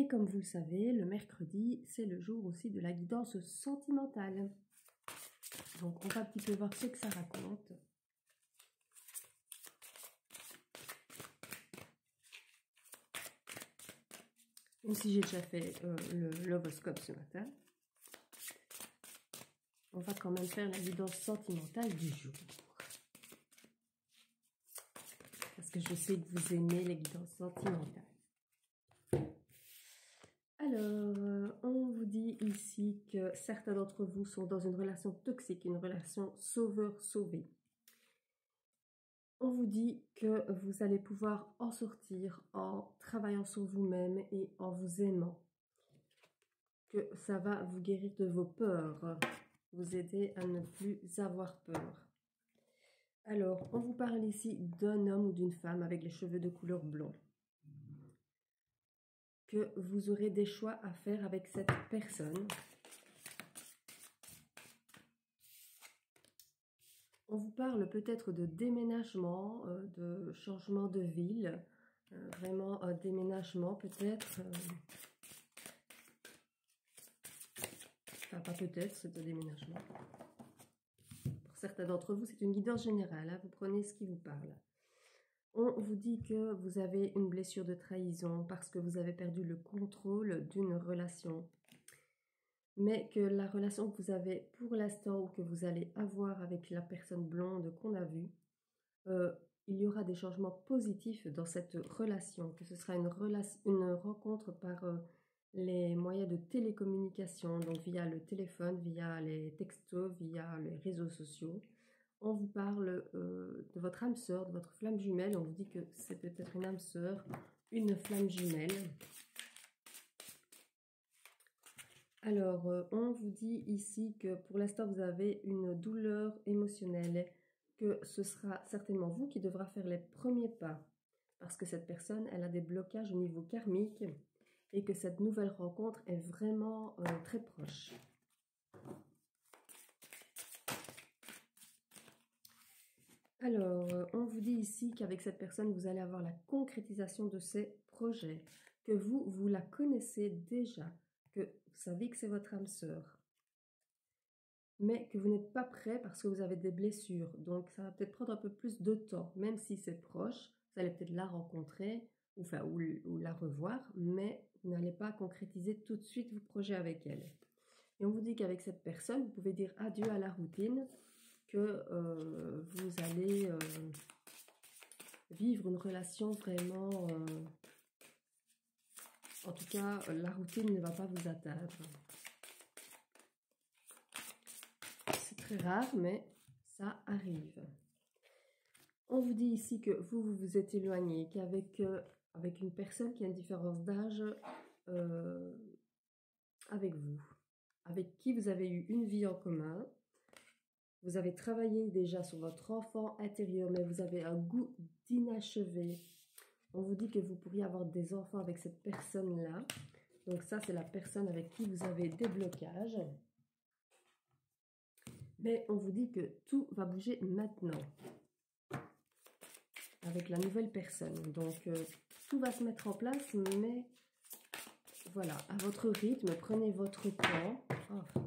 Et comme vous le savez, le mercredi, c'est le jour aussi de la guidance sentimentale. Donc, on va un petit peu voir ce que ça raconte. Même si j'ai déjà fait le l'horoscope ce matin, on va quand même faire la guidance sentimentale du jour. Parce que je sais que vous aimez les guidances sentimentales. Alors, on vous dit ici que certains d'entre vous sont dans une relation toxique, une relation sauveur-sauvé. On vous dit que vous allez pouvoir en sortir en travaillant sur vous-même et en vous aimant. Que ça va vous guérir de vos peurs, vous aider à ne plus avoir peur. Alors, on vous parle ici d'un homme ou d'une femme avec les cheveux de couleur blond. Que vous aurez des choix à faire avec cette personne. On vous parle peut-être de déménagement, de changement de ville, vraiment un déménagement peut-être. Enfin, pas peut-être, c'est un déménagement. Pour certains d'entre vous, c'est une guidance générale, hein, vous prenez ce qui vous parle. On vous dit que vous avez une blessure de trahison parce que vous avez perdu le contrôle d'une relation. Mais que la relation que vous avez pour l'instant ou que vous allez avoir avec la personne blonde qu'on a vue, il y aura des changements positifs dans cette relation, que ce sera une rencontre par les moyens de télécommunication, donc via le téléphone, via les textos, via les réseaux sociaux. On vous parle de votre âme sœur, de votre flamme jumelle. On vous dit que c'est peut-être une âme sœur, une flamme jumelle. Alors, on vous dit ici que pour l'instant, vous avez une douleur émotionnelle, que ce sera certainement vous qui devrez faire les premiers pas, parce que cette personne, elle a des blocages au niveau karmique, et que cette nouvelle rencontre est vraiment très proche. Alors, on vous dit ici qu'avec cette personne, vous allez avoir la concrétisation de ses projets, que vous la connaissez déjà, que vous savez que c'est votre âme sœur, mais que vous n'êtes pas prêt parce que vous avez des blessures. Donc, ça va peut-être prendre un peu plus de temps, même si c'est proche, vous allez peut-être la rencontrer, ou la revoir, mais vous n'allez pas concrétiser tout de suite vos projets avec elle. Et on vous dit qu'avec cette personne, vous pouvez dire adieu à la routine, que vous allez vivre une relation vraiment... en tout cas, la routine ne va pas vous atteindre. C'est très rare, mais ça arrive. On vous dit ici que vous vous êtes éloigné, qu'avec avec une personne qui a une différence d'âge avec vous, avec qui vous avez eu une vie en commun. Vous avez travaillé déjà sur votre enfant intérieur, mais vous avez un goût d'inachevé. On vous dit que vous pourriez avoir des enfants avec cette personne-là. Donc ça, c'est la personne avec qui vous avez des blocages. Mais on vous dit que tout va bouger maintenant. Avec la nouvelle personne. Donc tout va se mettre en place, mais voilà, à votre rythme, prenez votre temps. Oh.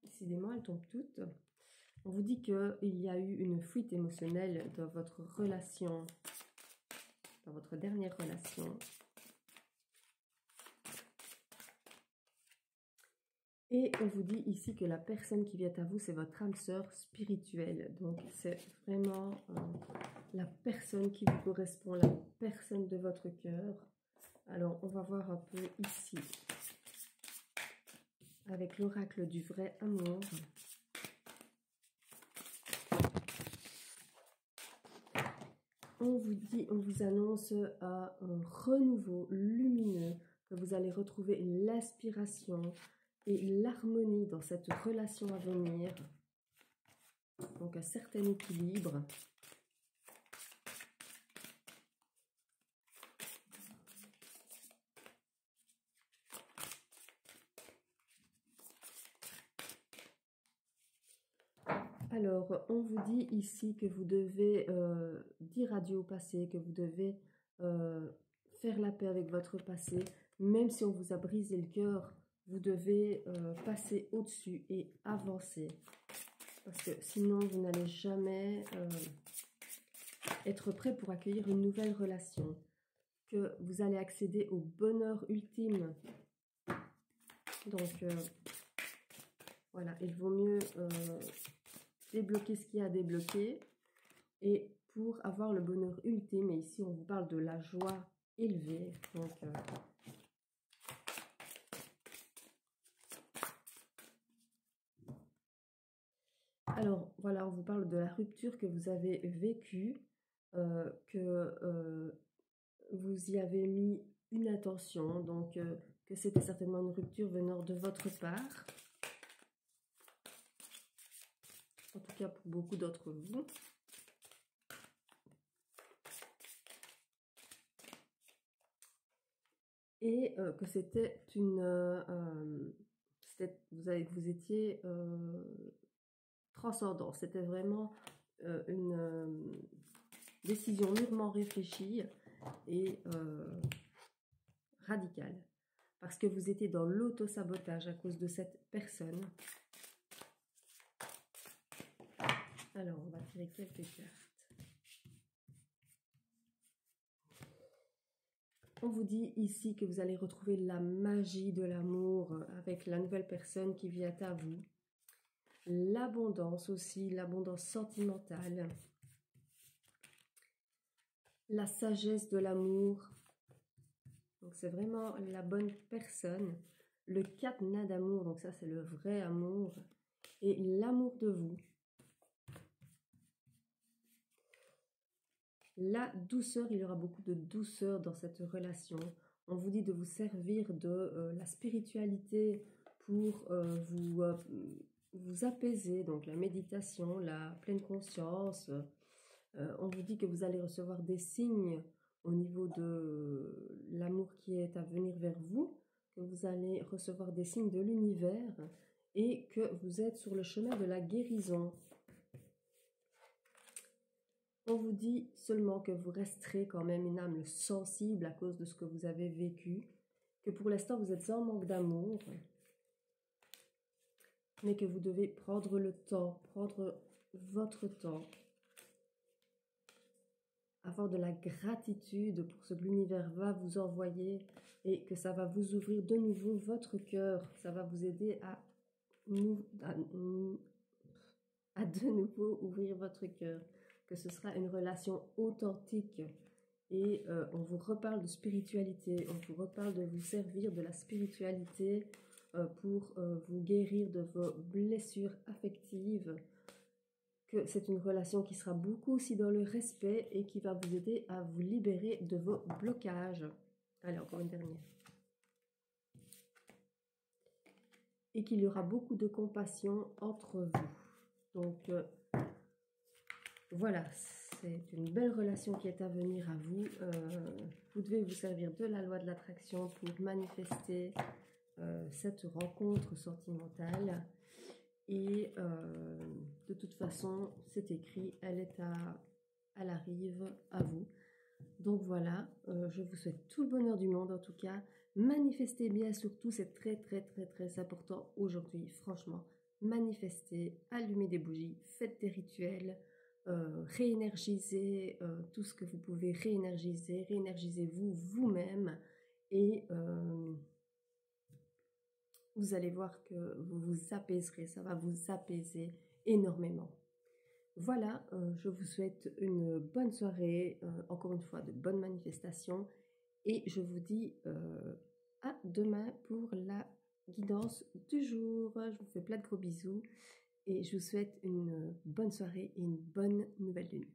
Décidément, elles tombent toutes. On vous dit qu'il y a eu une fuite émotionnelle dans votre relation, dans votre dernière relation. Et on vous dit ici que la personne qui vient à vous, c'est votre âme sœur spirituelle. Donc, c'est vraiment la personne qui vous correspond, la personne de votre cœur. Alors, on va voir un peu ici, avec l'oracle du vrai amour. On vous dit, on vous annonce un renouveau lumineux, que vous allez retrouver l'inspiration et l'harmonie dans cette relation à venir. Donc un certain équilibre. Alors, on vous dit ici que vous devez dire adieu au passé, que vous devez faire la paix avec votre passé. Même si on vous a brisé le cœur, vous devez passer au-dessus et avancer. Parce que sinon, vous n'allez jamais être prêt pour accueillir une nouvelle relation. Que vous allez accéder au bonheur ultime. Donc, voilà, il vaut mieux débloquer ce qu'il y a à débloquer. Et pour avoir le bonheur ultime, et ici on vous parle de la joie élevée. Donc, alors, voilà, on vous parle de la rupture que vous avez vécue, que vous y avez mis une attention, donc que c'était certainement une rupture venant de votre part. En tout cas pour beaucoup d'entre vous. Et que c'était une... vous étiez transcendant. C'était vraiment une décision mûrement réfléchie et radicale. Parce que vous étiez dans l'auto-sabotage à cause de cette personne. Alors, on va tirer quelques cartes. On vous dit ici que vous allez retrouver la magie de l'amour avec la nouvelle personne qui vient à vous. L'abondance aussi, l'abondance sentimentale. La sagesse de l'amour. Donc c'est vraiment la bonne personne. Le cadenas d'amour, donc ça c'est le vrai amour. Et l'amour de vous. La douceur, il y aura beaucoup de douceur dans cette relation. On vous dit de vous servir de la spiritualité pour vous apaiser. Donc la méditation, la pleine conscience. On vous dit que vous allez recevoir des signes au niveau de l'amour qui est à venir vers vous. Que vous allez recevoir des signes de l'univers. Et que vous êtes sur le chemin de la guérison. On vous dit seulement que vous resterez quand même une âme sensible à cause de ce que vous avez vécu, que pour l'instant vous êtes en manque d'amour, mais que vous devez prendre le temps, prendre votre temps, avoir de la gratitude pour ce que l'univers va vous envoyer et que ça va vous ouvrir de nouveau votre cœur, ça va vous aider à de nouveau ouvrir votre cœur. Que ce sera une relation authentique et on vous reparle de spiritualité, on vous reparle de vous servir de la spiritualité pour vous guérir de vos blessures affectives, que c'est une relation qui sera beaucoup aussi dans le respect et qui va vous aider à vous libérer de vos blocages. Allez, encore une dernière. Et qu'il y aura beaucoup de compassion entre vous. Donc, voilà, c'est une belle relation qui est à venir à vous. Vous devez vous servir de la loi de l'attraction pour manifester cette rencontre sentimentale. Et de toute façon, c'est écrit, elle arrive à vous. Donc voilà, je vous souhaite tout le bonheur du monde en tout cas. Manifestez bien surtout, c'est très très très très important aujourd'hui, franchement. Manifestez, allumez des bougies, faites des rituels. Réénergisez tout ce que vous pouvez réénergiser, réénergisez-vous vous-même et vous allez voir que vous vous apaiserez, ça va vous apaiser énormément. Voilà, je vous souhaite une bonne soirée, encore une fois de bonnes manifestations et je vous dis à demain pour la guidance du jour. Je vous fais plein de gros bisous. Et je vous souhaite une bonne soirée et une bonne nouvelle lune.